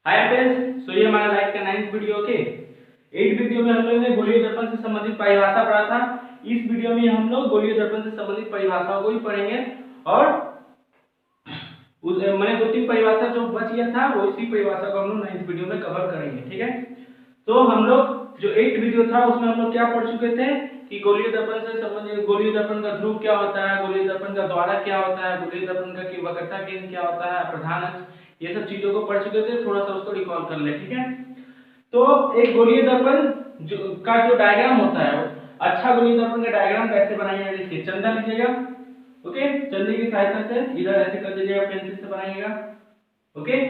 Hi friends, सो ये हमारा life का 9th वीडियो के 8 वीडियो में हम लोग ने गोलीय दर्पण से संबंधित परिभाषा पढ़ा था। इस वीडियो में हम लोग गोलीय दर्पण से संबंधित परिभाषाओं को ही पढ़ेंगे और मैंने 2-3 परिभाषा जो बच गया था वो इसी परिभाषा को हम लोग 9th वीडियो में कवर करेंगे। ठीक है, तो हम लोग जो 8 वीडियो था उसमें हम लोग क्या पढ़ चुके थे कि गोलीय दर्पण से संबंधित गोलीय दर्पण का ध्रुव क्या होता है, गोलीय दर्पण का द्वारा क्या होता है, गोलीय दर्पण का की वक्रता केंद्र क्या होता है, प्रधान अक्ष, ये सब चीजों को पढ़ चुके थे। थोड़ा सा उसको रिकॉल कर ले। ठीक है, तो एक गोलीय दर्पण का जो डायग्राम होता है, अच्छा गोलीय दर्पण का डायग्राम कैसे बनाएंगे, देखिए चंदा लीजिएगा। ओके, चंदे की सहायता से इधर ऐसे कर दीजिएगा, पेंसिल से बनाइएगा। ओके,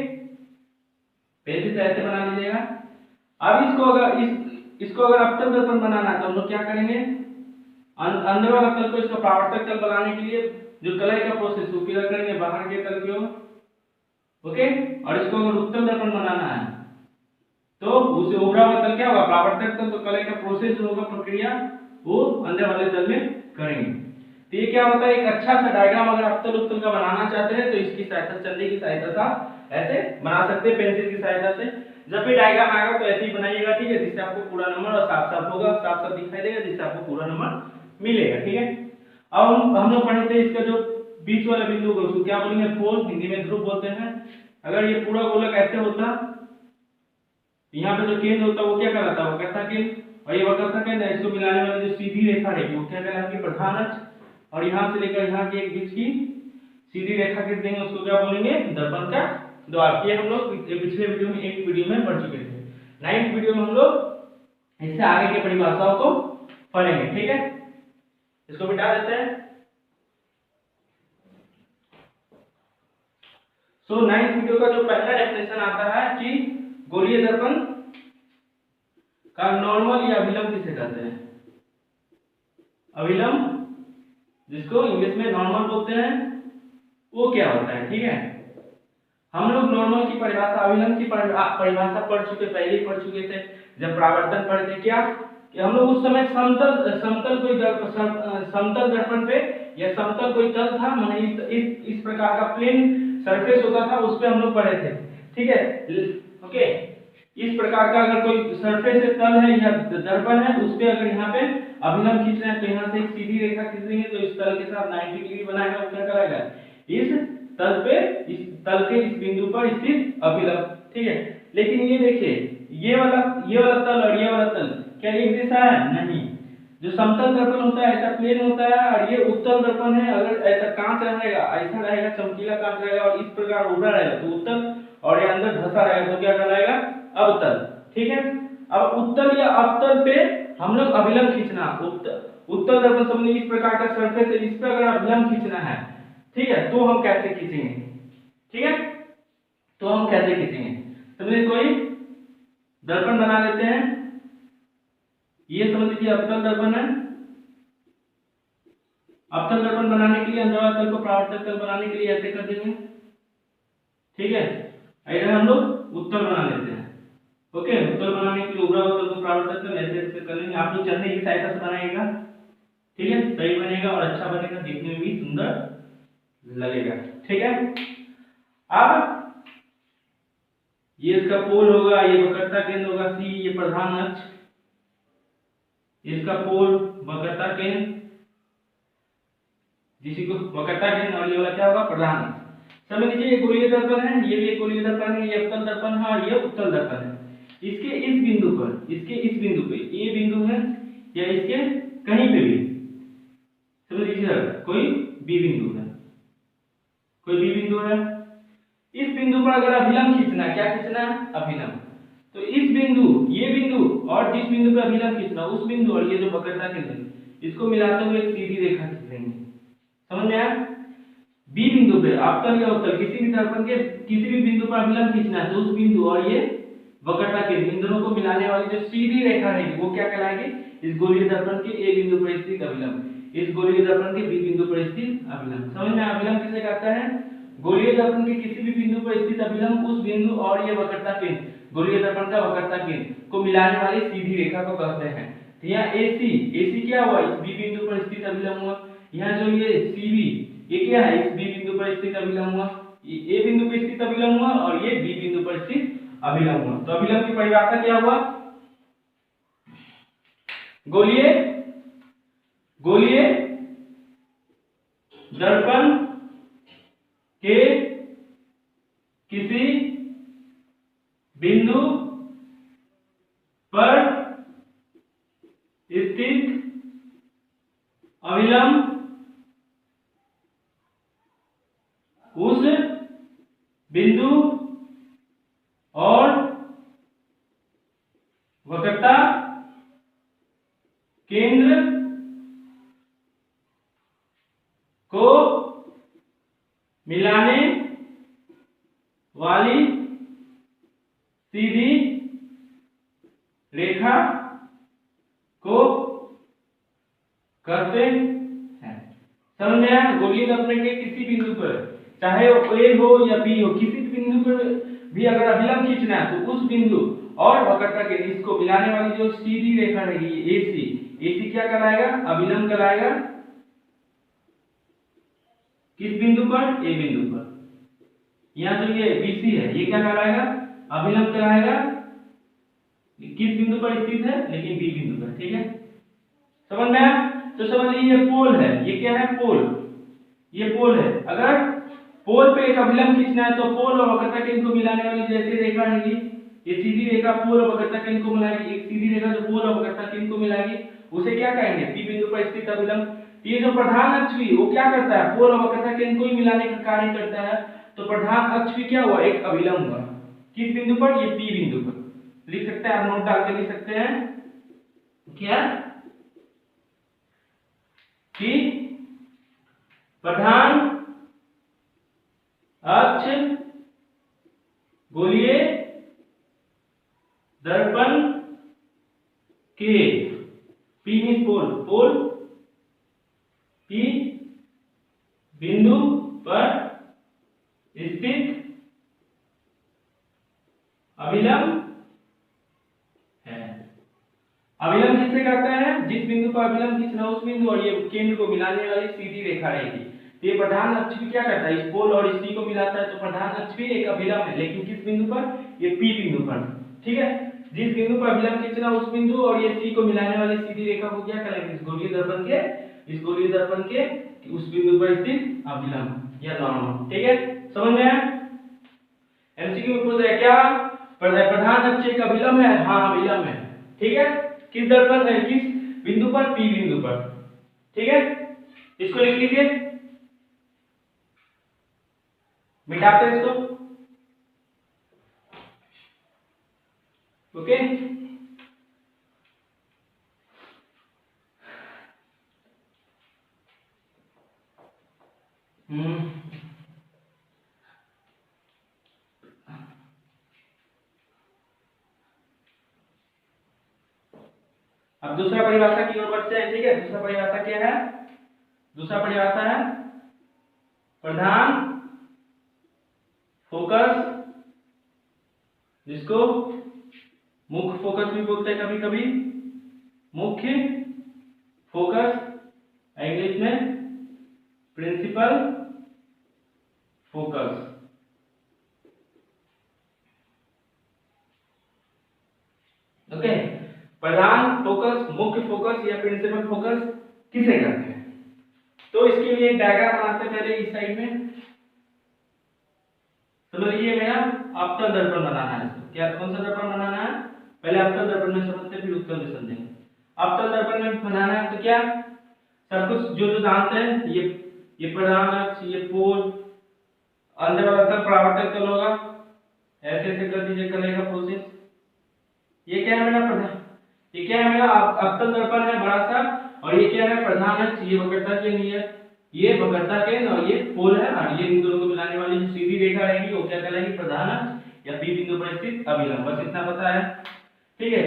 पेंसिल से ऐसे बना लीजिएगा। अब इसको अगर अवतल दर्पण बनाना है तो हम लोग क्या करेंगे, अंदर वाला तल को इसका परावर्तक तल बनाने के लिए जो कलाई का प्रोसेस वो किधर करेंगे, बाहर के तल की ओर। ओके, और इसको अगर उत्तल दर्पण बनाना है तो उसे उभरा हुआ तल क्या होगा, परावर्तक तल। तो कलाई का प्रोसेस जो होगा, प्रक्रिया, वो अंदर वाले तल में करेंगे। तो ये क्या होता है, एक अच्छा सा डायग्राम अगर अवतल उत्तल का बनाना चाहते हैं तो इसकी सहायता, चंदे की सहायता से ऐसे बना सकते हैं, पेंसिल की सहायता से। जब भी डायग्राम आएगा तो ऐसे ही बनाइएगा। ठीक है, जिससे आपको पूरा नंबर और साफ साफ होगा, साफ साफ दिखाई देगा, जिससे आपको पूरा नंबर मिलेगा। ठीक है, अब हम लोग पढ़े थे इसका जो बीच वाला बिंदु को उसको क्या बोलेंगे, पोल, हिंदी में ध्रुव बोलते हैं। अगर ये पूरा गोलक ऐसे होता, यहाँ पे जो केंद्र होता है वो क्या कहलाता है, वक्रता केंद्र, और ये वक्रता केंद्र इसको मिलाने वाली जो सीधी रेखा रहेगी वो क्या कहलाएगी, प्रधान अक्ष, और यहाँ से लेकर यहाँ के एक बीच की सीधी रेखा के देंगे उसको क्या बोलेंगे, दर्पण का द्वार। ये हम लोग पिछले वीडियो में 8 वीडियो में पढ़ चुके थे। 9th वीडियो में हम लोग इससे आगे के परिभाषाओं को पढ़ेंगे। ठीक है, इसको मिटा देते हैं। सो 9th वीडियो का जो पहला डेफिनेशन आता है कि गोलीय दर्पण का नॉर्मल या अभिलंब किसे कहते हैं, अभिलंब, जिसको इंग्लिश में नॉर्मल बोलते हैं, वो क्या होता है। ठीक है, हम लोग नॉर्मल की परिभाषा, अभिलंब की परिभाषा पढ़ चुके, पहले ही पढ़ चुके थे जब प्रावर्तन पढ़े थे। क्या कि हम लोग उस समय समतल कोई समतल दर्पण पे या समतल कोई तल था, माने इस प्रकार का प्लेन सरफेस होता था, उस पे हम लोग पढ़े थे। ठीक है, ओके, इस प्रकार का अगर कोई सरफेस तल है या दर्पण है, उस पे अगर यहाँ पे अभिलंब खींचना है तो यहाँ से एक सीधी रेखा खींच देंगे तो इस तल के साथ 90 डिग्री बनाएगा, वो क्या कराएगा, इस तल पे, इस तल के इस बिंदु पर स्थित अभिलंब। ठीक है, लेकिन ये देखिए, ये वाला तल और ये वाला तल क्या एक जैसा है, नहीं। जो समतल दर्पण होता है ऐसा प्लेन होता है, और ये उत्तल दर्पण है, अगर ऐसा कांच रहेगा, ऐसा रहेगा, चमकीला कांच रहेगा और इस प्रकार उभरा रहेगा तो उत्तल, और ये अंदर धंसा रहेगा तो क्या कहलाएगा, अवतल। ठीक है, अब उत्तल या अवतल पे हम लोग अभिलंब खींचना, उत्तल दर्पण संबंधी इस प्रकार का सरफेस है, इस पर अगर अभिलंब खींचना है, ठीक है, तो हम कैसे खींचेंगे। ठीक है, तो हम कैसे खींचेंगे, समझिए, कोई दर्पण बना लेते हैं। ये समझ लीजिए अवतल दर्पण है। अवतल दर्पण बनाने के लिए अंदर वाले तल को परावर्तक तल बनाने के लिए ऐसे कर देंगे। ठीक है, इधर हम लोग उत्तल बना लेते हैं। ओके, उत्तल बनाने के लिए उभरा हुआ तल को परावर्तक तल ऐसे ऐसे कर लेंगे। आप लोग चंदे की सहायता से बनाइएगा। ठीक है, सही बनेगा और अच्छा बनेगा, देखने में भी सुंदर लगेगा। ठीक है, अब ये इसका पोल होगा, ये वक्रता केंद्र होगा सी, ये प्रधान अक्ष, इसका पोल वक्रता केंद्र, जिसी को वक्रता केंद्र, और ये वाला क्या होगा, प्रधान अक्ष। समझ लीजिए ये गोलीय दर्पण है, ये भी एक गोलीय दर्पण है, ये अवतल दर्पण है और ये उत्तल दर्पण है। इसके इस बिंदु पर, इसके इस बिंदु पे, ये बिंदु है या इसके कहीं पे भी, समझ लीजिए कोई बी बिंदु है, कोई बी बिंदु है, इस बिंदु पर अगर अभिलंब खींचना, क्या खींचना है, अभिलंब, तो इस बिंदु, ये बिंदु और जिस बिंदु पर अभिलंब खींचना, उस बिंदु और ये जो वक्रता केंद्र, इसको मिलाते हुए एक सीधी रेखा खींच लेंगे। समझ में आया, बी बिंदु पे अवतल या उत्तल किसी भी दर्पण के किसी भी बिंदु पर अभिलंब खींचना है तो उस बिंदु और ये वक्रता केंद्र, इन दोनों को मिलाने वाली जो सीधी रेखा रहेगी वो क्या कहलाएगी, इस गोलीय दर्पण के ए बिंदु पर स्थित अभिलंब, इस गोलीय दर्पण के बी बिंदु पर स्थित अभिलंब। समझ में, अभिलंब किसे कहता है, गोलीय दर्पण के किसी भी बिंदु पर स्थित अभिलंब, उस बिंदु और ये वक्रता केंद्र, गोलीय दर्पण का वक्रता केंद्र को मिलाने वाली सीधी रेखा को कहते हैं। तो यहाँ AC क्या हुआ, इस बी बिंदु पर स्थित अभिलंब हुआ। यहाँ जो ये CB, ये क्या है, इस बी बिंदु पर स्थित अभिलंब हुआ, ए बिंदु पर स्थित अभिलंब हुआ और ये बी बिंदु पर स्थित अभिलंब हुआ। तो अभिलंब की परिभाषा क्या हुआ? गोलीय दर्पण के किसी बिंदु पर स्थित अभिलंब उस बिंदु और वक्रता केंद्र को मिलाने वाली सीधी रेखा को कहते हैं। समझ में आया? गोलीय दर्पण के किसी बिंदु पर, चाहे वो ए हो या बी हो, किसी बिंदु पर भी अगर अभिलंब खींचना है तो उस बिंदु और वक्रता के इसको मिलाने वाली जो सीधी रेखा रहेगी एसी क्या कहलाएगा? अभिलंब कहलाएगा। किस बिंदु पर? ए बिंदु पर। यहाँ जो ये बीसी है ये क्या कहलाएगा? अभिलंब कहलाएगा। किस बिंदु पर स्थित है? लेकिन बी बिंदु पर। ठीक है, समझ में आया? तो समझ लीजिए ये पोल है, ये क्या है? पोल। ये पोल है। अगर पोल पे एक अभिलंब खींचना है तो पोल और वक्रता केंद्र को मिलाने वाली जैसी रेखा रहेगी, ये सीधी रेखा पोल और वक्रता केंद्र को मिलाएगी। एक सीधी रेखा जो पोल और वक्रता केंद्र को मिलाएगी उसे क्या कहेंगे? पी बिंदु पर स्थित अभिलंब। ये जो प्रधान अक्ष भी वो क्या करता है? पोल और वक्रता केंद्र को ही मिलाने का कार्य करता है। तो प्रधान अक्ष भी क्या हुआ? एक अभिलंब हुआ। किस बिंदु पर? ये पी बिंदु पर। लिख सकते हैं, आप नोट डाल के लिख सकते हैं क्या कि प्रधान अक्ष गोलीय दर्पण के पी मीन्स पोल पी बिंदु पर स्थित अभिलंब है। अभिलंब किससे कहते हैं? जिस बिंदु पर अभिलंब खींचना उस बिंदु और ये केंद्र को मिलाने वाली सीधी रेखा रहेगी। तो ये प्रधान अक्ष भी क्या करता है? इस पोल और इस सी को मिलाता है। तो प्रधान अक्ष भी एक अभिलंब है, लेकिन किस बिंदु पर? ये पी बिंदु पर। ठीक है, जिस बिंदु पर अभिलंब खींचना उस बिंदु और ये सी को मिलाने वाली सीधी रेखा को क्या कहेंगे? इस गोलीय दर्पण के उस बिंदु पर स्थित अभिलंब या नॉर्मल। ठीक है, समझ में आया? एमसीक्यू में पूछ रहा है क्या प्रधान अक्ष एक अभिलंब है? हाँ, अभिलंब है। ठीक है, किस दर्पण है? किस बिंदु पर? पी बिंदु पर। ठीक है, इसको लिख लीजिए, मिटाते हैं इसको। ओके, अब दूसरा परिभाषा की ओर बढ़ते हैं। ठीक है, दूसरा परिभाषा क्या है? दूसरा परिभाषा है प्रधान फोकस, जिसको मुख्य फोकस भी बोलते हैं कभी कभी। मुख्य फोकस इंग्लिश में प्रिंसिपल फोकस। ओके, प्रधान फोकस, मुख्य फोकस या प्रिंसिपल फोकस किसे कहते हैं? तो इसके लिए एक डायग्राम बनाते हैं पहले इस साइड में। समझिए, मेरा अवतल दर्पण बनाना है। इसको क्या, कौन सा दर्पण बनाना है? पहले अवतल दर्पण में समझते फिर उत्तल में समझेंगे। अवतल दर्पण में बनाना है तो क्या सब कुछ जो जानते हैं, ये प्रधान अक्ष, ये पोल, अंदर वाला तल परावर्तक तल होगा। ऐसे ऐसे कर दीजिए, करेगा प्रोसेस। ये क्या है मेरा प्रधान, ये क्या है मेरा अवतल दर्पण है बड़ा सा, और ये क्या है? प्रधान अक्ष। ये वक्रता केंद्र है, ये वक्रता केंद्र और ये पोल है, और ये इन दोनों को मिलाने वाली जो सीधी रेखा रहेगी वो क्या कहलाएगी? प्रधान अक्ष या पी बिंदु पर स्थित अभिलंब। बस इतना पता है। ठीक है,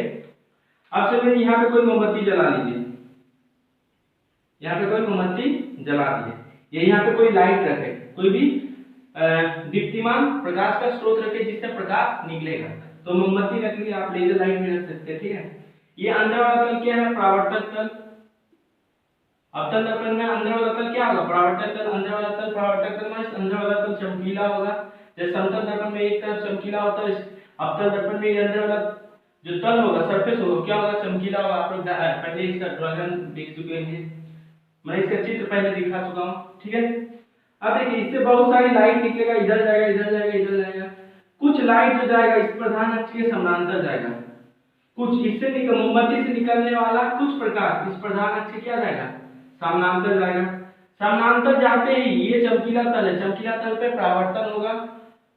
अब चलिए यहाँ पे कोई मोमबत्ती जला लीजिए। यहाँ पे कोई मोमबत्ती जला दिए, ये यहाँ पे कोई लाइट रखे, कोई भी दीप्तिमान प्रकाश का स्रोत रखे जिससे प्रकाश निकलेगा। तो मोमबत्ती रख लीजिए, आप लेजर लाइट भी रख सकते हैं। ठीक है, ये अंदर वाला तल क्या है? परावर्तक तल। अवतल दर्पण में अंदर वाला तल क्या होगा? परावर्तक तल। अंदर वाला तल परावर्तक तल में अंदर वाला तल चमकीला होगा। जैसे समतल दर्पण में एक तरफ चमकीला होता है अवतल दर्पण में अंदर वाला जो तल होगा, सरफेस होगा, क्या होगा, चमकीला होगा। आप लोग पहले इसका ड्राइंग देख चुके हैं, मैं इसका चित्र पहले दिखा चुका हूँ, ठीक है। अब देखिए इससे बहुत सारी लाइट निकलेगा, इधर जाएगा, इधर जाएगा, इधर जाएगा। कुछ लाइट जो जाएगा इस प्रधान अक्ष के समानांतर जाएगा, कुछ इससे निकल मोमबत्ती से निकलने वाला कुछ प्रकाश इस प्रधान अक्ष से क्या जाएगा, समानांतर जाएगा। समानांतर जाते ही ये चमकीला तल है, चमकीला तल पे परावर्तन होगा,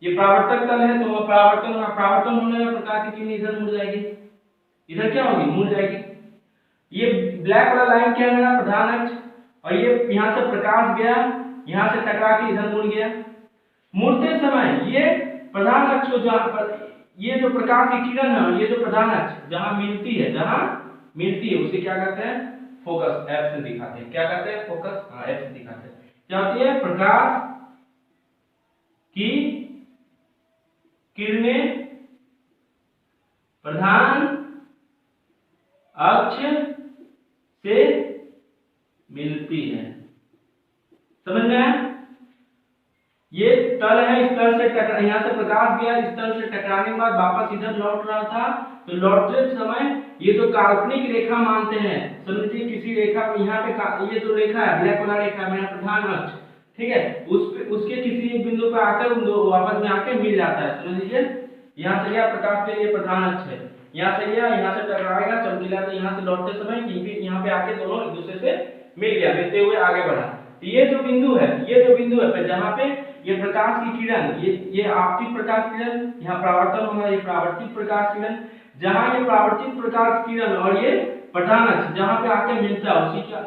ये परावर्तक तल है, तो परावर्तन होगा, परावर्तन होने में प्रकाश की किरण इधर मुड़ जाएगी, इधर क्या होगी, मुड़ जाएगी। ये ब्लैक वाला लाइन क्या है, प्रधान अक्ष, और ये यहाँ से प्रकाश गया, यहाँ से टकरा के इधर मुड़ गया। मुड़ते समय ये प्रधान अक्ष को जहाँ पर ये जो प्रकाश की किरण है, ये जो प्रधान अक्ष जहाँ मिलती है, उसे क्या कहते हैं, फोकस, एफ से दिखाते हैं। क्या कहते हैं, फोकस, हाँ एफ से दिखाते हैं। क्या होती है, प्रकाश की किरणें प्रधान अक्ष से मिलती है, समझ में आया। ये तल है, इस तल से टकरा, यहाँ से प्रकाश गया, इस तल से टकराने के बाद वापस इधर लौट रहा था, तो लौटते समय ये जो काल्पनिक रेखा मानते हैं, समझिए किसी रेखा यहाँ पे ये जो रेखा है, ब्लैक वाला रेखा मेरा प्रधान अक्ष, ठीक है, उसके किसी एक बिंदु पर आकर वापस में आके मिल जाता है। समझ लीजिए यहाँ से गया प्रकाश के लिए प्रधान अक्ष है, यहाँ से गया, यहाँ से टकराएगा चमकीला, तो यहाँ से लौटते समय यहाँ पे आके दोनों एक दूसरे से मिल गया, मिलते हुए आगे बढ़ा। ये जो बिंदु है जहाँ पे ये प्रकाश की किरण, ये आपतित प्रकाश किरण, यहाँ परावर्तन होगा, ये परावर्तित प्रकाश किरण, जहाँ ये परावर्तित प्रकाश किरण और ये प्रधान अक्ष जहाँ पे आके मिलता है,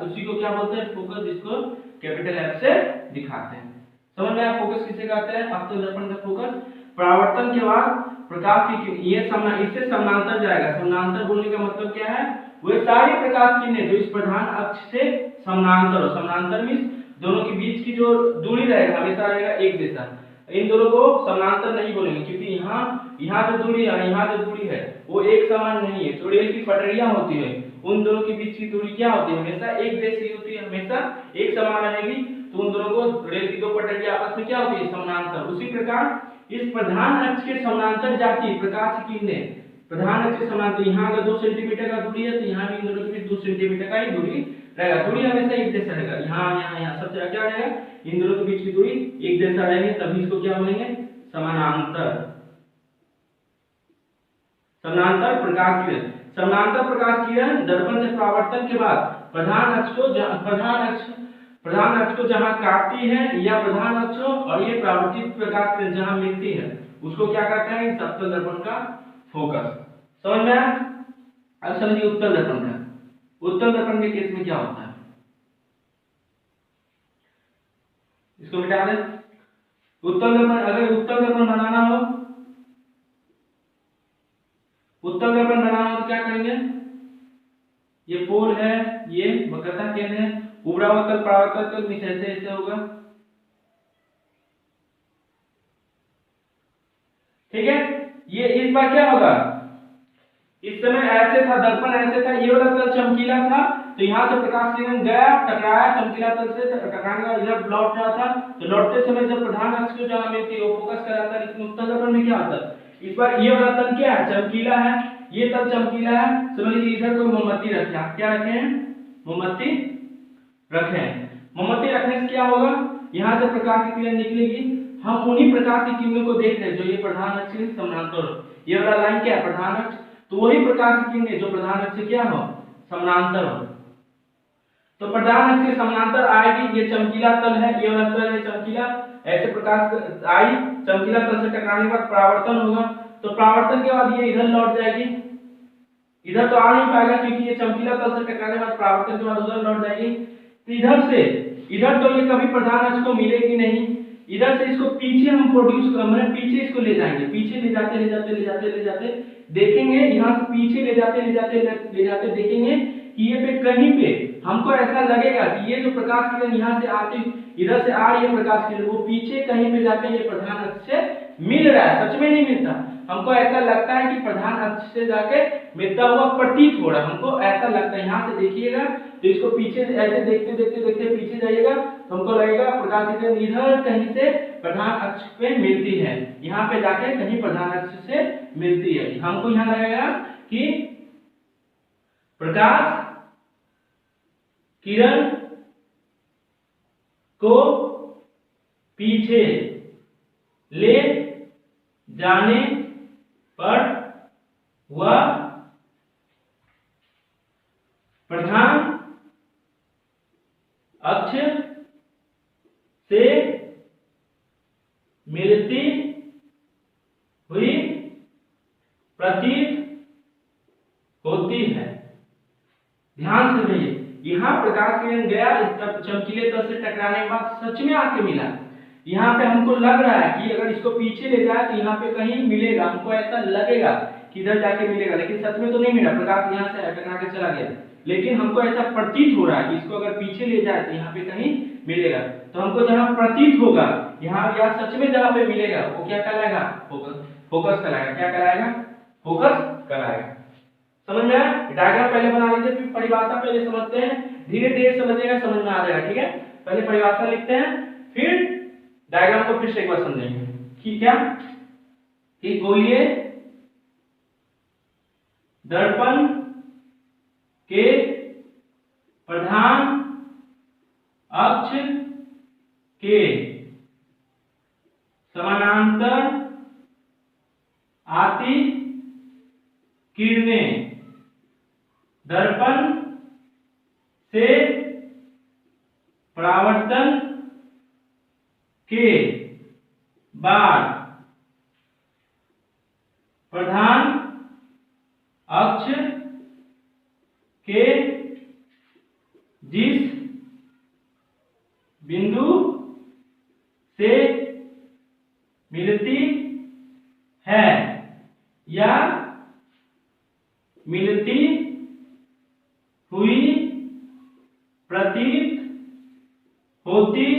उसी को क्या बोलते हैं, फोकस, जिसको कैपिटल एफ से दिखाते हैं। समझ में आया, फोकस किसे कहते हैं, अवतल दर्पण का फोकस। परावर्तन के बाद प्रकाश की ये इससे समानांतर जाएगा। समानांतर बोलने का मतलब क्या है, वे सारी प्रकाश किरणें जो इस प्रधान अक्ष से समानांतर हो, समानांतर मींस दोनों के बीच की जो दूरी रहेगा हमेशा रहेगा एक जैसा। इन दोनों को समानांतर नहीं बोलेंगे, क्योंकि यहाँ जो दूरी है, यहाँ जो दूरी है वो एक समान नहीं है। जो रेल की पटरियां होती है उन दोनों के बीच की दूरी क्या होती है, हमेशा एक जैसी होती है, हमेशा एक समान रहेगी। तो उन दोनों को रेल की दो पटरियां आपस में क्या होती है, समानांतर। उसी प्रकार इस प्रधान अक्ष के समानांतर जाती प्रकाश की किरणें प्रधान अक्ष के समानांतर, यहाँ अगर 2 सेंटीमीटर का दूरी है तो यहाँ भी इन दोनों के बीच 2 सेंटीमीटर का ही दूरी रहेगा। दूरी हमेशा एक जैसा रहेगा, यहाँ सब जगह क्या रहेगा, इन दोनों के बीच की दूरी एक जैसा रहेगी, तभी इसको क्या बोलेंगे, समानांतर। समानांतर प्रकाश किरण, समानांतर प्रकाश किरण दर्पण से परावर्तन के बाद प्रधान अक्ष को जहां काटती है, या प्रधान अक्ष और ये परावर्तित प्रकाश किरण जहां मिलती है, उसको क्या कहते हैं, अवतल दर्पण का फोकस। समझ में आया। अब समझिए उत्तल दर्पण का। उत्तल दर्पण के केस में क्या होता है, इसको मिटा दें। उत्तल दर्पण, अगर उत्तल दर्पण बनाना हो, उत्तल दर्पण बनाना हो तो क्या करेंगे, ये पोल है, ये वक्रता केंद्र है, उबड़ा हुआ तल परावर्तक तल बीच ऐसे होगा, ठीक है। ये इस बार क्या होगा, इस समय ऐसे था, दर्पण ऐसे था, ये वाला तल चमकीला था, तो यहाँ से प्रकाश किरण गया, टकराया चमकीला तल से, टकराने का इधर लौट रहा था, तो लौटते समय जब प्रधान अक्ष को जहाँ मिलती है वो फोकस कराता है। लेकिन उत्तल दर्पण में क्या होता है, इस बार ये वाला तल क्या है, चमकीला है, ये तल चमकीला है। समझ लीजिए इधर कोई मोमबत्ती रखे, आप क्या रखे हैं, मोमबत्ती रखे हैं। मोमबत्ती रखने से क्या होगा, यहाँ से प्रकाश की किरण निकलेगी, हम उन्हीं प्रकाश की किरणों को देख रहे हैं जो ये प्रधान अक्ष से समानांतर हो। ये वाला लाइन क्या है, प्रधान अक्ष, तो वही प्रकाश की किरणें जो प्रधान अक्ष से क्या हो, समानांतर हो। तो प्रधान अक्ष से समानांतर आएगी, ये चमकीला तल है, ये वाला तल है चमकीला, ऐसे प्रकाश आई, चमकीला तल से टकराने के बाद परावर्तन होगा, तो परावर्तन के बाद ये इधर लौट जाएगी, इधर तो आ नहीं पाएगा क्योंकि ये चमकीला तल से टकराने के बाद परावर्तन के बाद उधर लौट जाएगी। तो इधर तो ये कभी प्रधान अक्ष को मिलेगी नहीं, इधर से इसको पीछे हम प्रोड्यूस कर, पीछे इसको ले जाएंगे, पीछे ले जाते देखेंगे, यहाँ से पीछे ले जाते देखेंगे कि ये पे कहीं पे हमको ऐसा लगेगा कि ये जो प्रकाश किरण यहाँ से आती, इधर से आ रही है प्रकाश किरण, वो पीछे कहीं पे जाके ये प्रधान अक्ष से मिल रहा है। सच में नहीं मिलता, हमको ऐसा लगता है कि प्रधान अक्ष से जाके मिलता हुआ प्रतीत हो रहा है, हमको ऐसा लगता है। यहाँ से देखिएगा तो इसको पीछे ऐसे देखते पीछे जाइएगा तो हमको लगेगा प्रकाश की किरण इधर कहीं से प्रधान अक्ष पे मिलती है, यहाँ पे जाके कहीं प्रधान अक्ष से मिलती है। हमको यहाँ लगेगा कि प्रकाश किरण को पीछे ले जाने पर वह प्रधान अक्ष से मिलती हुई प्रतीत होती है। ध्यान से रहिए, यहाँ प्रकाश किरण गया, इस चमकीले तल से टकराने के बाद सच में आके मिला। यहाँ पे हमको लग रहा है कि अगर इसको पीछे ले जाए तो यहाँ पे कहीं मिलेगा, हमको ऐसा लगेगा कि इधर जाके मिलेगा, लेकिन सच में तो नहीं मिला, प्रकाश यहाँ से टकरा के चला गया। लेकिन हमको ऐसा प्रतीत हो रहा है कि इसको अगर पीछे ले जाए तो यहाँ पे कहीं मिलेगा। तो हमको जहाँ प्रतीत होगा, यहाँ या सच में जहाँ पे मिलेगा, वो क्या कहलाएगा? फोकस। फोकस कहलाएगा। क्या कहलाएगा? फोकस कहलाएगा। समझ में आया? डायग्राम पहले बना लीजिए, फिर परिभाषा पहले समझते हैं, धीरे धीरे समझिएगा, समझ में आ जाएगा। ठीक है, पहले परिभाषा लिखते हैं, फिर डायग्राम को फिर से एक बार समझेंगे कि क्या कि गोलीय दर्पण के प्रधान अक्ष के समानांतर आती किरणें दर्पण से परावर्तन के बाद प्रधान अक्ष के जिस बिंदु से मिलती है या मिलती हुई प्रतीत होती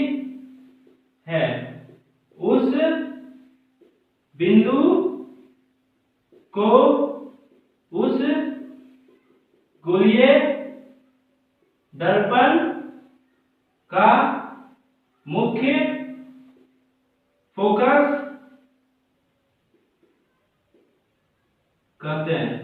है, उस बिंदु को उस गोलीय दर्पण का मुख्य फोकस कहते हैं।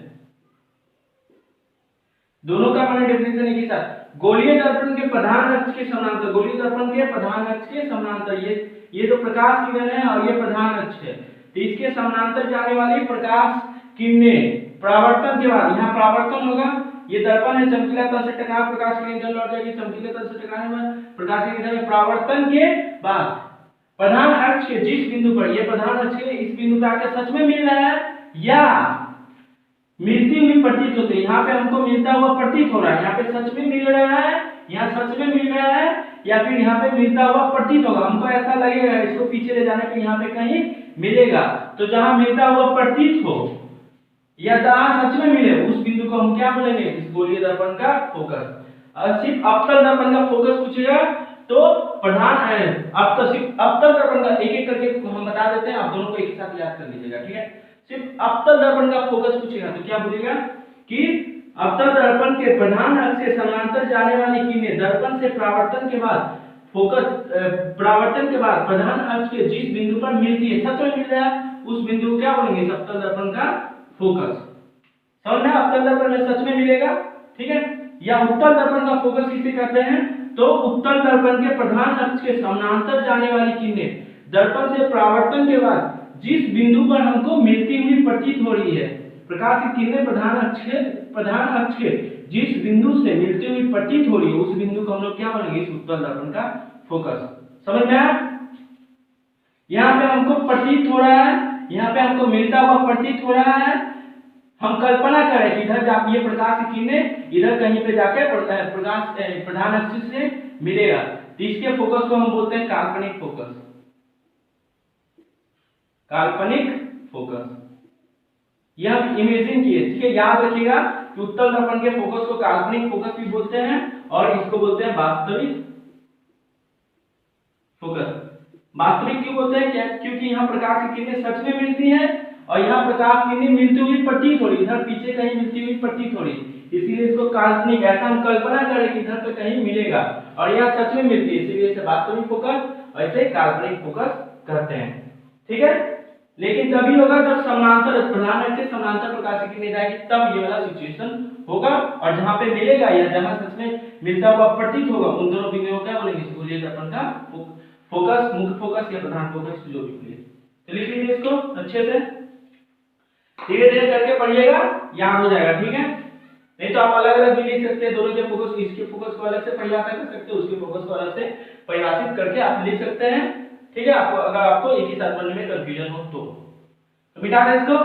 दोनों का मैंने डेफिनेशन एक ही साथ। गोलीय दर्पण के प्रधान अक्ष के समानांतर, गोलीय दर्पण के प्रधान अक्ष के समानांतर, ये जो प्रकाश किरण है और ये प्रधान अक्ष है, तो इसके समानांतर जाने वाली प्रकाश किरणें परावर्तन के बाद, यहाँ परावर्तन होगा, ये दर्पण है, चमकीला तल से टकरा प्रकाश किरण इधर लौट जाएगी, चमकीले तल से टकराने में प्रकाश किरण इधर, परावर्तन के बाद प्रधान अक्ष के जिस बिंदु पर, ये प्रधान अक्ष के इस बिंदु पे आके सच में मिल रहा है या मिलती हुई प्रतीत होती है। यहाँ पे हमको मिलता हुआ प्रतीत हो रहा है, यहाँ पे सच में मिल रहा है, यहाँ सच में मिल रहा है, या फिर यहाँ पे मिलता हुआ प्रतीत होगा, हमको ऐसा लगेगा इसको पीछे ले जाने पे यहाँ पे कहीं मिलेगा। तो जहाँ मिलता हुआ प्रतीत हो या जहाँ सच में मिले, उस बिंदु को हम क्या बोलेंगे? इस गोलीय दर्पण का फोकस। और सिर्फ अवतल दर्पण का फोकस पूछेगा तो प्रधान है, अब तो सिर्फ अवतल दर्पण का एक एक करके हम बता देते हैं, आप दोनों को एक साथ याद कर लीजिएगा। ठीक है, सिर्फ अवतल दर्पण का फोकस पूछेगा तो क्या बोलेगा कि अवतल दर्पण के प्रधान अक्ष से समानांतर जाने वाली किरणें दर्पण से परावर्तन के बाद परावर्तन के बाद प्रधान अक्ष के जिस बिंदु पर मिलती है, सच में मिल रहा है, उस बिंदु को क्या बोलेंगे? अवतल दर्पण का फोकस। समझ में? अवतल दर्पण में सच में मिलेगा, ठीक है, या उत्तल दर्पण का फोकस किसे कहते हैं? तो उत्तल दर्पण के प्रधान अक्ष के समानांतर जाने वाली किरणें दर्पण से परावर्तन के बाद जिस बिंदु पर हमको मिलती हुई प्रतीत हो रही है, प्रकाश की किरणें प्रधान अक्ष के जिस बिंदु से मिलती हुई प्रतीत हो रही है, उस बिंदु को हम लोग क्या बोलेंगे? इस उत्तल दर्पण का फोकस। समझ में आया? यहाँ पे हमको प्रतीत हो रहा है, यहाँ पे हमको मिलता हुआ प्रतीत हो रहा है, हम कल्पना करें कि इधर जाके ये प्रकाश की किरणें इधर कहीं पे जाके प्रकाश प्रधान अक्ष से मिलेगा, तो इसके फोकस को हम बोलते हैं काल्पनिक फोकस। काल्पनिक फोकस, यह इमेजिन किए, ठीक है, याद रखिएगा कि उत्तल दर्पण के फोकस को काल्पनिक फोकस भी बोलते हैं और इसको बोलते हैं वास्तविक फोकस। वास्तविक क्यों बोलते हैं? क्या? क्योंकि यहाँ प्रकाश की किरणें सच में मिलती हैं और यहाँ प्रकाश किरणें मिलती हुई प्रतीत हो रही, इधर पीछे कहीं मिलती हुई प्रतीत हो रही, इसीलिए इसको काल्पनिक, ऐसा हम कल्पना करें कि इधर पे कहीं मिलेगा और यहाँ सच में मिलती है, इसीलिए इसे वास्तविक फोकस और इसे काल्पनिक फोकस कहते हैं। ठीक है, लेकिन तभी होगा जब समानांतर प्रधान अक्ष से समानांतर प्रकाश की किरणें जाएगी, तब ये वाला सिचुएशन होगा। और जहां पे मिलेगा या जहां सच में मिलता हुआ प्रतीत होगा, उन दोनों बिंदुओं क्या बोलेंगे, गोलीय दर्पण का फोकस, मुख्य फोकस या प्रधान फोकस जो भी बोले। तो लिख लीजिए इसको अच्छे से, धीरे धीरे करके पढ़िएगा, याद हो जाएगा। ठीक है, नहीं तो आप अलग अलग भी लिख सकते हैं, दोनों के फोकस, इसके फोकस को अलग से परिभाषित कर सकते हैं, उसके फोकस को अलग से परिभाषित करके आप लिख सकते हैं। ठीक है, आपको अगर आपको एक ही साथ पढ़ने में कंफ्यूजन हो तो मिटा दें इसको।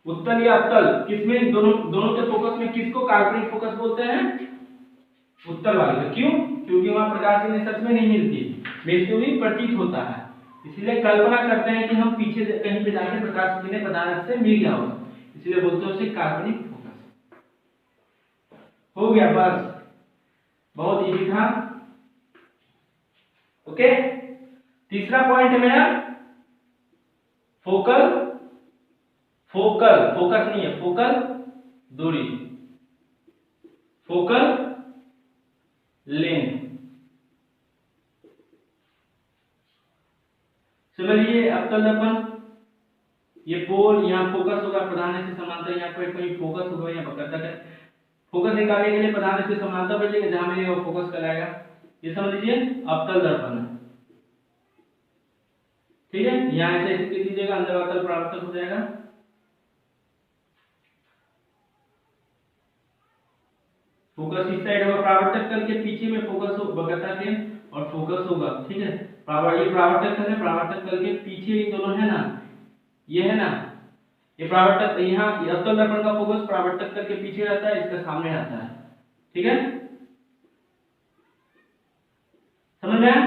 उत्तल या अवतल, किसमें दोनों के फोकस में किसको काल्पनिक फोकस बोलते हैं, उत्तल वाले को। क्यों? क्योंकि वहां प्रकाश किरणें सच में नहीं मिलती हुई प्रतीत होता है, इसलिए कल्पना करते हैं कि हम पीछे कहीं पे जाके प्रकाश किरणें प्रधान से मिल गया होगा, इसलिए बोलते हैं उसे काल्पनिक फोकस। हो गया, बस बहुत इजी था। ओके, तीसरा पॉइंट है मेरा फोकस नहीं है, फोकल दूरी, फोकल लेंथ। समझिए, अवतल दर्पण, ये पोल यहाँ फोकस होगा, प्रधान से समांतर, यहाँ पर कोई फोकस होगा, यहाँ पकड़ता है, फोकस निकालने के लिए प्रधान से समांतर बचेगा, जहां में वो फोकस कराएगा, ये समझ लीजिए अवतल दर्पण है। ठीक है, यहाँ ऐसे लिख दीजिएगा, अंदर अवतल परावर्तक हो जाएगा। फोकस इस साइड होगा, परावर्तक तल के पीछे में फोकस बगता के और फोकस होगा। ठीक है, ये परावर्तक तल है, परावर्तक तल के पीछे ये दोनों है ना, ये है ना, ये परावर्तक, यहाँ अवतल दर्पण का फोकस परावर्तक तल के पीछे रहता है, इसका सामने रहता है। ठीक है, समझ में आया?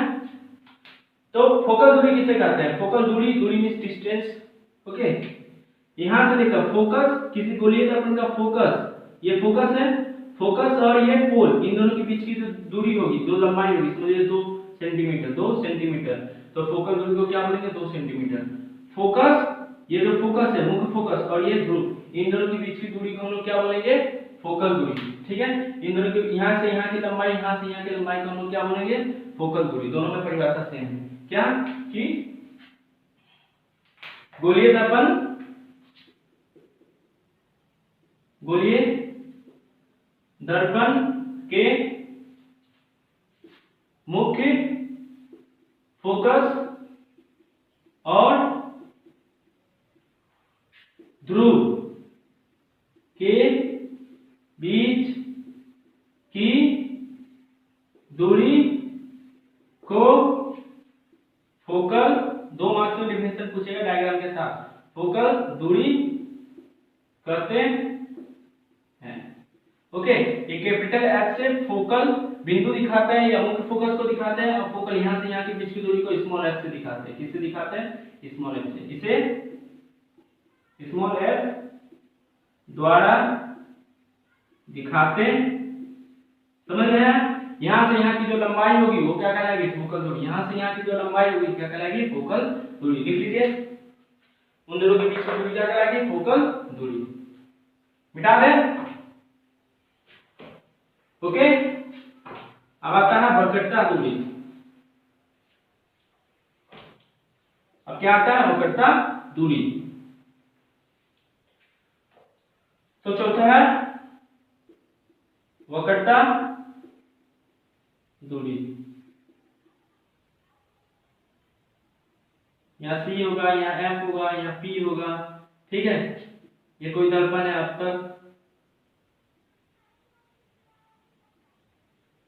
तो फोकल दूरी किसे कहते हैं, फोकल दूरी मींस डिस्टेंस। ओके, यहां से देखो फोकस, किसी गोलीय दर्पण का फोकस, ये फोकस है, फोकस और ये पोल, इन दोनों के बीच की जो दूरी होगी, दो लंबाई होगी, समझिए 2 सेंटीमीटर, तो फोकल दूरी को क्या बोलेंगे, 2 सेंटीमीटर। फोकस, ये जो फोकस है, मुख्य फोकस, और ये ध्रुव, इन दोनों के बीच की दूरी को हम लोग क्या बोलेंगे, फोकल दूरी। ठीक है, इन दोनों के यहाँ से यहाँ की लंबाई, यहाँ से यहाँ की लंबाई को हम लोग क्या बोलेंगे, फोकल दूरी। दोनों में परिभाषा सेम है, क्या कि गोलीय दर्पण के मुख्य फोकस और ध्रुव के बीच की दूरी को फोकल, 2 मार्क्स में डिफिनेशन पूछेगा डायग्राम के साथ, फोकल दूरी कहते हैं। ओके, ये कैपिटल एफ से फोकल बिंदु दिखाता है या मुख्य फोकस को दिखाते हैं, और फोकल यहाँ से यहाँ की बीच की दूरी को स्मॉल एफ से दिखाते हैं। किससे दिखाते हैं, स्मॉल एफ से। इसे स्मॉल एफ द्वारा दिखाते, समझ रहे हैं? यहाँ से यहाँ की जो लंबाई होगी वो क्या कहलाएगी, फोकल दूरी। यहाँ से यहाँ की जो लंबाई होगी क्या कहलाएगी, फोकल दूरी। लिख लीजिए, उन दोनों के बीच की दूरी क्या कहलाएगी, फोकल दूरी। मिटा दें। ओके, अब आता है वक्रता दूरी। अब क्या आता है, वक्रता दूरी। तो चौथा है वक्रता दूरी। यहाँ C होगा, यहाँ F होगा, यहाँ P होगा। ठीक है, ये कोई दर्पण है अब तक,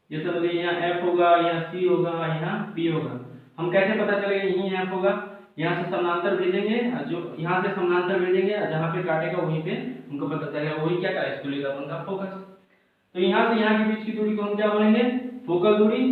ये समझिए यहाँ F होगा, यहाँ C होगा, यहाँ P होगा। हम कैसे पता चलेगा यही F होगा, यहाँ से समानांतर भेजेंगे, जो यहाँ से समानांतर भेजेंगे, जहाँ पे काटेगा वहीं पे हमको पता चलेगा, वही क्या है, गोलीय दर्पण का फोकस। तो यहाँ से यहाँ के बीच की दूरी को हम क्या बोलेंगे, फोकल दूरी।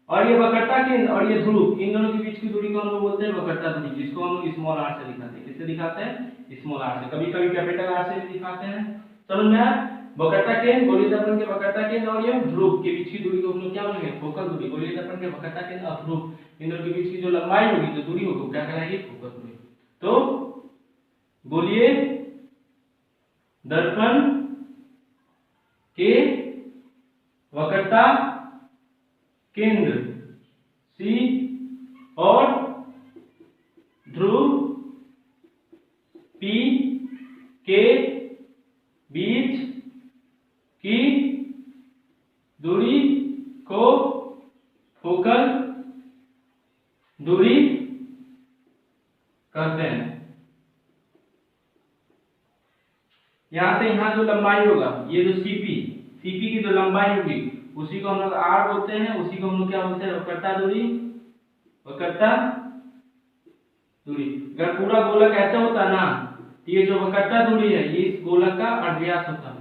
और ये वक्रता केंद्र और ये ध्रुव, इन दोनों के बीच की दूरी को हम लोग बोलते हैं वक्रता दूरी, जिसको हम लोग स्मॉल r से दिखाते हैं। किससे दिखाते हैं, स्मॉल r से, कभी कभी कैपिटल R से भी दिखाते हैं। समझ में आया? वक्रता केंद्र, गोलीय दर्पण के वक्रता केंद्र और ये ध्रुव के बीच की दूरी को हम लोग क्या बोलेंगे, फोकल दूरी। गोलीय दर्पण के वक्रता केंद्र और ध्रुव इन दोनों के बीच की जो लंबाई होगी, जो दूरी होगी, क्या कहलाएगी, फोकल दूरी। तो गोलीय दर्पण के वक्रता केंद्र C और ध्रुव P के बीच की दूरी को फोकल दूरी कहते हैं। यहां से यहां जो लंबाई होगा, ये जो CP की जो लंबाई होगी उसी को हम लोग R बोलते हैं, उसी को हम लोग क्या बोलते हैं, वक्रता दूरी। वक्रता दूरी अगर पूरा गोलक ऐसा होता ना, ये जो वक्रता दूरी है ये इस गोलक का अर्धव्यास होता है।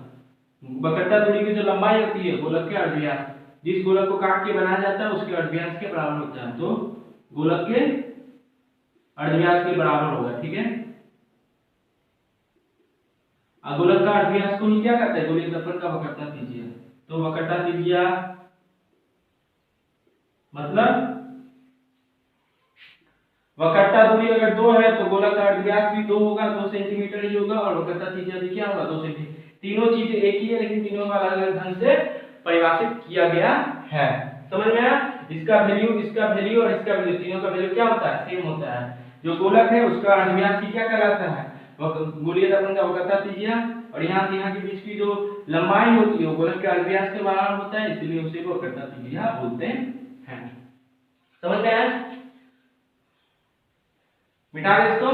वक्रता दूरी की जो लंबाई होती है गोलक के अर्धव्यास, जिस गोलक को काट के बनाया जाता है उसके अर्धव्यास के बराबर होता है। तो गोलक के अर्धव्यास के बराबर होगा, ठीक है। गोलक का अर्धव्यास को ही क्या कहते हैं, गोलीय दर्पण का वक्रता त्रिज्या। तो वक्रता त्रिज्या मतलब वक्रता दूरी अगर 2 है तो गोलक का अर्धव्यास भी 2 होगा, 2 सेंटीमीटर ही होगा, और वक्रता त्रिज्या भी क्या होगा, 2 सेंटीमीटर। तीनों चीजें एक ही है, लेकिन तीनों का अलग अलग ढंग से परिभाषित किया गया है। समझ में आया? इसका वैल्यू और इसका वैल्यू, तीनों का वैल्यू क्या होता है, सेम होता है। जो गोलक है उसका अर्धव्यास ही क्या कहलाता है, गोलीय दर्पण का वक्रता त्रिज्या, और यहाँ से यहाँ के बीच की जो लंबाई होती है वो गोलक के अर्धव्यास के बराबर होता है, इसलिए उसे वक्रता त्रिज्या बोलते हैं। समझ में आया? मिटा दे इसको।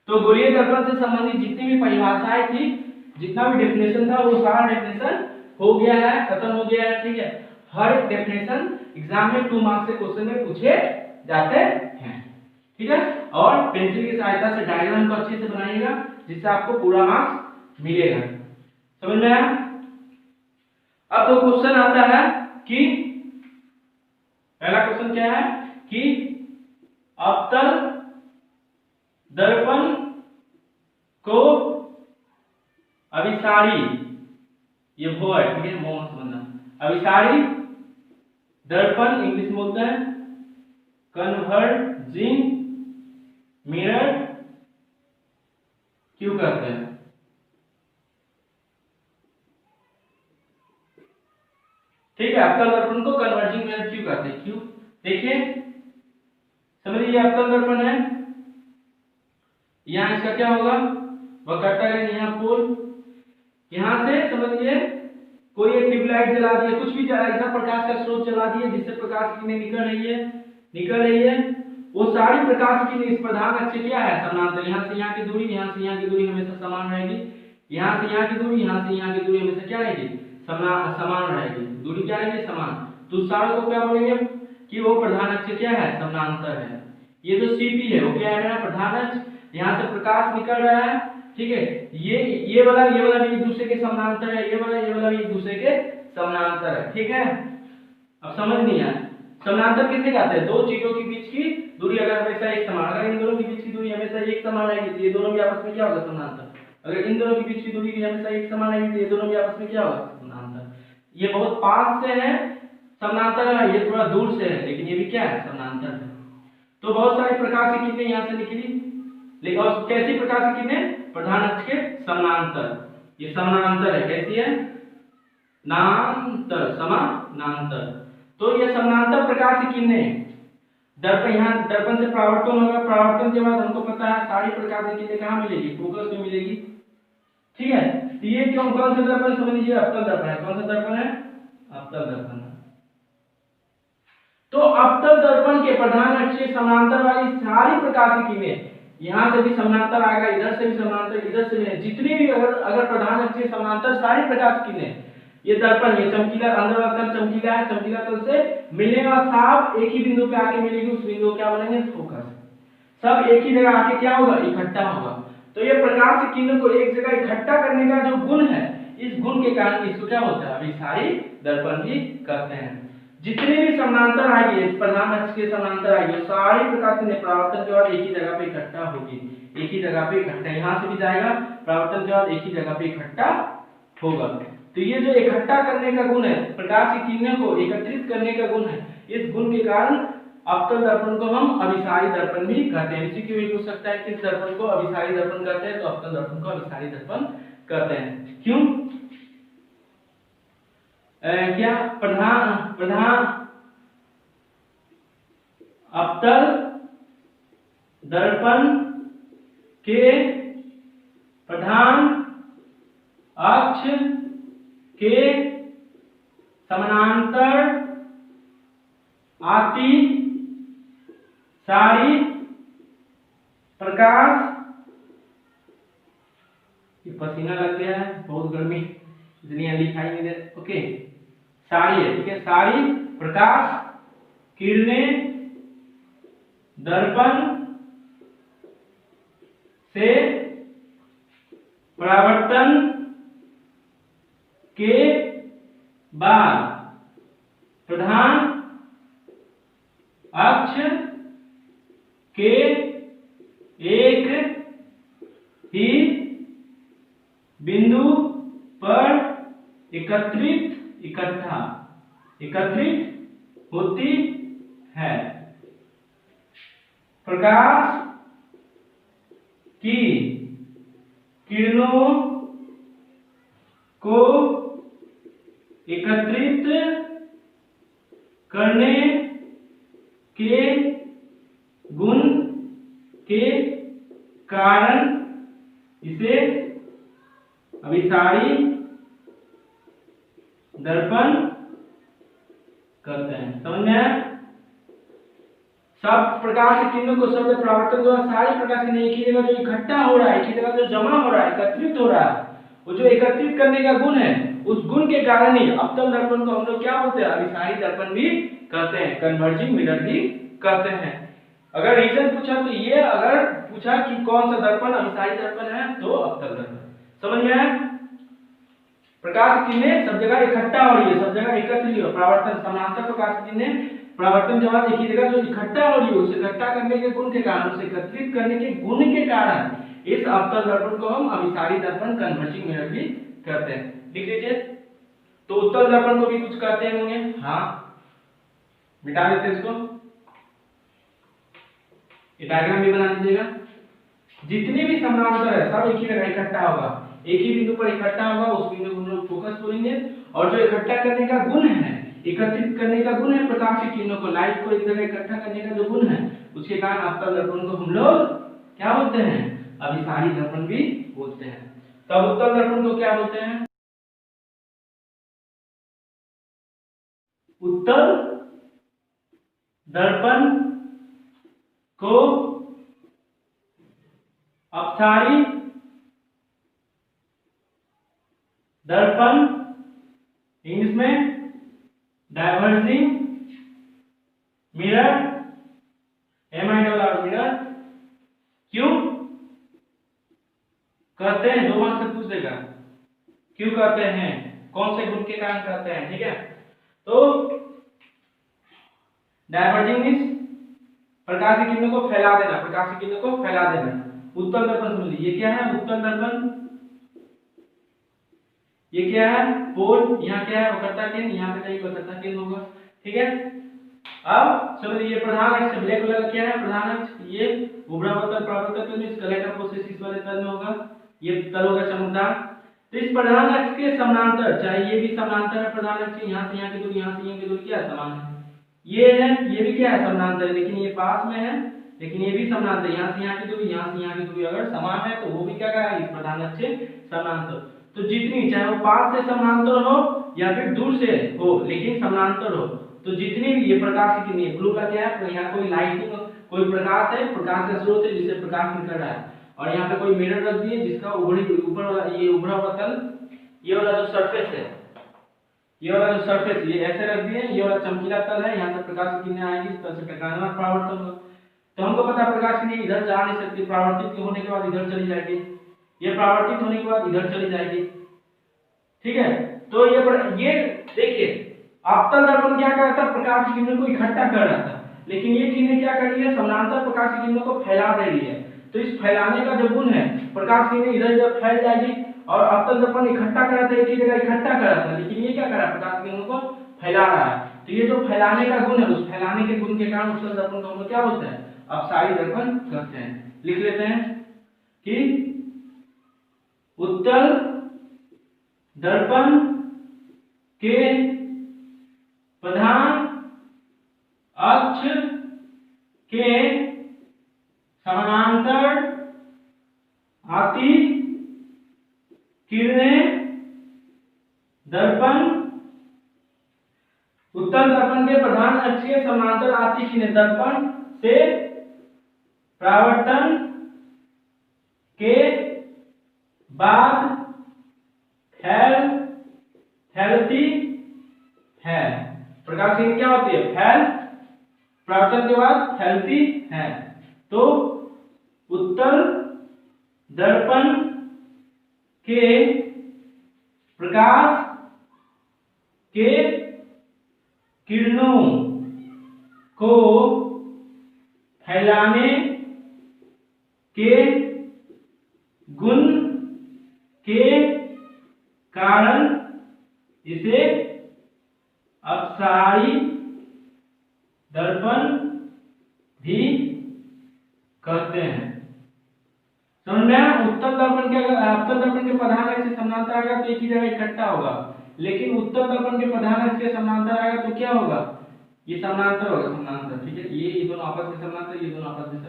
तो गोलीय दर्पण से संबंधित जितनी भी परिभाषाएं थी, जितना भी डेफिनेशन था, वो सारा डेफिनेशन हो गया है, खत्म हो गया है, ठीक है। हर एक डेफिनेशन एग्जाम में 2 मार्क्स के क्वेश्चन में पूछे जाते हैं, ठीक है। और पेंसिल की सहायता से डायग्राम को अच्छे से बनाइएगा, जिससे आपको पूरा मार्क्स मिलेगा। समझ में आया? अब तो क्वेश्चन आता है कि पहला क्वेश्चन क्या है कि अवतल दर्पण को अभिसारी, ये वो है, ठीक है, मोह समझना। अभिसारी दर्पण इंग्लिश में बोलते हैं कन्वर्जिंग मिरर क्यों कहते हैं? ठीक है, अवतल दर्पण को कन्वर्जिंग मिरर क्यों कहते हैं? क्यों? देखिए, समझिए, अवतल दर्पण है, यहाँ इसका क्या होगा, वक्रता है, यहाँ पोल, यहाँ से समझिए कोई एक ट्यूबलाइट जला दिया, कुछ भी ऐसा प्रकाश का स्रोत जला दिया जिससे प्रकाश की किरणें निकल रही है, वो सारी प्रकाश की इस प्रधान अक्ष क्या है, समानांतर। यहाँ से यहाँ की दूरी, यहाँ से यहाँ की दूरी हमेशा समान रहेगी, यहाँ से यहाँ की दूरी, यहाँ से यहाँ की दूरी हमेशा क्या रहेगी, समान रहेगी। दूरी क्या रहेगी, समान। तो सारे को क्या बोलेंगे कि वो प्रधान अक्ष क्या है, समानांतर है। ये जो CP है वो क्या है, मेरा प्रधान अक्ष, यहाँ से प्रकाश निकल रहा है, ठीक है। ये वाला भी एक दूसरे के समानांतर है, ये वाला भी एक दूसरे के समानांतर है, ठीक है। अब समझ नहीं आया, समानांतर किसे कहते हैं, दो चीजों के बीच की दूरी अगर हमेशा एक समान, अगर इन दोनों के बीच की दूरी हमेशा एक समान रहेगी तो ये दोनों भी आपस में क्या होगा, समानांतर। अगर इन दोनों के बीच की दूरी भी हमेशा एक समान रहेगी तो ये दोनों भी आपस में क्या होगा, समानांतर। ये बहुत पास से है समानांतर है, ये थोड़ा दूर से है, लेकिन ये भी क्या है, समानांतर है। तो बहुत सारे प्रकाश की किरणें यहाँ से निकली, लेकिन और कैसी प्रकाश की किरणें, प्रधान अक्ष के समानांतर। ये समानांतर है, कैसी है, नांतर, समानांतर। तो ये समानांतर प्रकाश की किरणें दर्पण, यहाँ दर्पण से परावर्तन होगा, परावर्तन के बाद हमको पता है सारी प्रकाश की किरणें कहाँ मिलेगी, फोकस में मिलेगी, ठीक है। तो ये क्यों, कौन सा दर्पण, समझ लीजिए अवतल दर्पण है। कौन सा दर्पण है, अवतल दर्पण है। तो अवतल दर्पण के प्रधान अक्ष के समानांतर वाली सारी प्रकाश की किरणें, यहाँ से भी समानांतर आएगा, इधर से भी समानांतर, इधर से भी, जितनी भी अगर प्रधान अक्ष के समानांतर सारी प्रकाश की किरणें, ये दर्पण, ये चमकीला अंदर वाला तल चमकीला है, चमकीला तल से मिलने वाला साफ एक ही बिंदु पे आके मिलेगी, उस बिंदु को क्या बोलेंगे, फोकस। सब एक ही जगह आके क्या होगा, इकट्ठा होगा। तो ये प्रकाश की किरणों को एक जगह इकट्ठा करने का जो गुण है, इस गुण के कारण इसको क्या होता है, अभिसारी दर्पण भी कहते हैं। जितने भी समानांतर आएगी, प्रधान अक्ष के समानांतर आएगी, सारी प्रकाश की परावर्तन के बाद एक ही जगह पे इकट्ठा होगी, एक ही जगह पे इकट्ठा, यहाँ से भी जाएगा परावर्तन के बाद एक ही जगह पे इकट्ठा होगा। तो ये जो इकट्ठा करने का गुण है, प्रकाश की किरणों को एकत्रित करने का गुण है, इस गुण के कारण अवतल दर्पण को हम अभिसारी दर्पण भी कहते हैं। इसी के भी पूछ सकता है किस दर्पण को अभिसारी दर्पण कहते हैं, तो अवतल दर्पण को अभिसारी दर्पण कहते हैं। क्यों? क्या प्रधान अवतल दर्पण के प्रधान अक्ष के समानांतर आती सारी प्रकाश, ये पसीना लग गया है, बहुत गर्मी इसलिए लिखाई नहीं दे, ओके, सारी है, ठीक है, सारी प्रकाश किरणें दर्पण से परावर्तन के बाद प्रधान अक्ष के एक ही बिंदु पर एकत्रित होती है। प्रकाश की किरणों को एकत्रित करने के गुण के कारण इसे अभिसारी दर्पण कहते हैं। समझ में आया? सब प्रकाश की किरणों को शब्द परावर्तन द्वारा सारी प्रकाश की एक ही जगह जो इकट्ठा हो रहा है, एक ही जगह जो जमा हो रहा है, एकत्रित हो रहा है, वो जो एकत्रित करने का गुण है, उस गुण के कारण ही अवतल दर्पण को हम लोग क्या बोलते हैं? अभिसारी दर्पण भी कहते हैं, कन्वर्जिंग मिरर भी कहते हैं। अगर रीजन पूछा तो ये, अगर पूछा कि कौन सा दर्पण अभिसारी दर्पण है तो अवतल दर्पण। समझ में आया? प्रकाश की किरणें सब जगह इकट्ठा हो रही है, सब जगह एकत्रित हो, परावर्तन समानांतर प्रकाश की किरणें परावर्तन के बाद एक ही जगह जो इकट्ठा हो रही है, उसे इकट्ठा करने के गुण के कारण, उसे एकत्रित करने के गुण के कारण इस अवतल दर्पण को हम अभिसारी दर्पण, कन्वर्जिंग मिरर भी कहते हैं। लिख लीजिए। तो उत्तल दर्पण को भी कुछ कहते होंगे, हाँ, मिटा देते हैं इसको, ये डायग्राम भी बना दीजिएगा। जितने भी समानांतर है सब एक ही जगह इकट्ठा होगा, एक ही बिंदु पर इकट्ठा होगा, उस बिंदु को हम लोग फोकस बोलेंगे। और जो इकट्ठा करने का गुण है, एकत्रित करने का गुण है, प्रकाश की किरणों को, लाइट को एक जगह इकट्ठा करने का जो गुण है, उसके कारण अवतल दर्पण को हम लोग क्या बोलते हैं? अभिसारी दर्पण भी बोलते हैं। तब उत्तल दर्पण को क्या बोलते हैं? उत्तल दर्पण को अपसारी दर्पण, इंग्लिश में डाइवर्जिंग मिरर, MIRR मिरर क्यों कहते हैं? 2 मार्क्स से पूछ देगा, क्यों कहते हैं, कौन से गुण के कारण कहते हैं, ठीक है। तो डाइवर्जिंग मींस प्रकाश की किरणों को फैला देना, प्रकाश की किरणों को फैला देना। उत्तल दर्पण समझिए, ये क्या है? उत्तल दर्पण, ये क्या है? पोल, यहाँ क्या है? वक्रता केंद्र, यहाँ पे कहीं वक्रता केंद्र होगा, ठीक है। अब समझिए, ये प्रधान अक्ष, ब्लैक कलर क्या है? प्रधान अक्ष, ये उभरावतल परावर्तक तल में, इस कलेक्टर प्रोसेस इस वाले तल में होगा, ये तल होगा चमकदार। तो इस प्रधान अक्ष के समानांतर, चाहे ये भी समानांतर है, प्रधान अक्ष यहाँ से यहाँ की दूरी, यहाँ से यहाँ की दूरी क्या है? समान है। ये है, ये भी क्या है? समानांतर है, लेकिन ये पास में है, लेकिन ये भी समानांतर, यहाँ से यहाँ की दूरी, यहाँ से यहाँ की दूरी अगर समान है तो वो भी क्या कहा? इस प्रधान अक्ष से समानांतर। तो जितनी, चाहे वो पास से समानांतर हो या फिर दूर से हो, लेकिन समानांतर हो, तो जितनी भी ये प्रकाश की किरणें, ब्लू का क्या है? तो यहाँ कोई लाइटिंग, कोई प्रकाश है, प्रकाश का स्रोत है जिससे प्रकाश निकल रहा है, और यहाँ पे कोई मिरर रख दिए जिसका ऊपर वाला, ये उभरा हुआ तल, ये वाला जो सरफेस है, ये वाला जो सरफेस, ये ऐसे रख दिए, ये वाला चमकीला तल है, यहाँ से प्रकाश की किरणें आएंगी, इस तरह से प्रकाश परावर्तन होगा। तो हमको पता है प्रकाश की किरणें इधर जा नहीं सकती, परावर्तित होने के बाद इधर चली जाएगी, ये परावर्तित होने के बाद इधर चली जाएगी, ठीक है। तो ये देखिए, अवतल दर्पण क्या करता है? प्रकाश की किरणों को इकट्ठा कर रहा था, लेकिन ये किरणें क्या कर रही है? समानांतर प्रकाश की किरणों को फैला दे रही है। तो इस फैलाने का जो गुण है, प्रकाश की किरणें इधर इधर फैल जाएगी और अवतल दर्पण इकट्ठा कर रहा था, एक ही जगह इकट्ठा कर रहा था, लेकिन ये क्या कर रहा है, प्रकाश की किरणों को फैला रहा है। तो ये जो फैलाने का गुण है, उस फैलाने के गुण के कारण उत्तल दर्पण को हम लोग क्या बोलते हैं, अपसारी दर्पण कहते हैं। लिख लेते हैं कि उत्तल दर्पण के प्रधान अक्ष के समानांतर आती किरणें दर्पण, उत्तल दर्पण के प्रधान अक्ष के समानांतर आती किरणें दर्पण से परावर्तन के बाद फैलती है। प्रकाश की क्या होती है, परावर्तन के बाद फैलती है। तो उत्तल दर्पण के प्रकाश के किरणों को फैलाने के गुण के कारण इसे अपसारी दर्पण भी कहते हैं। समझ में आया? उत्तल दर्पण के अगर अवतल दर्पण के प्रधान अक्ष से समानांतर आएगा तो एक ही जगह इकट्ठा होगा, लेकिन उत्तल दर्पण के प्रधान अक्ष से समानांतर आएगा तो क्या होगा, ये समानांतर होगा, समानांतर, ठीक है, ये दोनों आपस में समानांतर, ये दोनों आपस में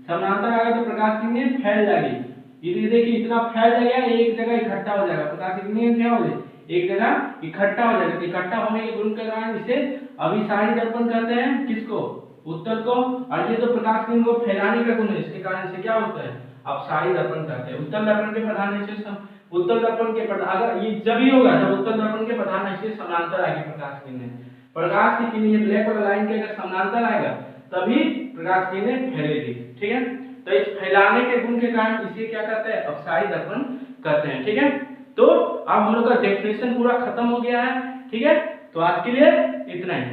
समानांतर आएगा तो प्रकाश की किरणें फैल जाएगी। ये देखिए इतना फैल जाएगा, एक जगह इकट्ठा हो जाएगा, प्रकाश की किरणें क्या हो जाएगी, एक जगह इकट्ठा हो जाएगा। इकट्ठा होने के गुण के कारण इसे अभिसारी दर्पण कहते हैं, किसको, उत्तल को। और ये जो प्रकाश की किरणों को फैलाने का गुण है, इसके कारण इसे क्या होता है, अपसारी दर्पण कहते हैं। उत्तल दर्पण के प्रधान अक्ष से उत्तल दर्पण के अगर ये जब ही होगा जब उत्तल दर्पण के प्रधान अक्ष से समानांतर आएगी प्रकाश की किरणें, प्रकाश की किरणें ये ब्लैक वाला लाइन के अगर समानांतर आएगा तभी प्रकाश की किरणें फैलेगी, ठीक है। तो इस फैलाने के गुण के कारण इसे क्या कहते हैं, अपसारी दर्पण कहते हैं, ठीक है। तो अब हम लोग का डेफिनेशन पूरा खत्म हो गया है, ठीक है। तो आज के लिए इतना ही।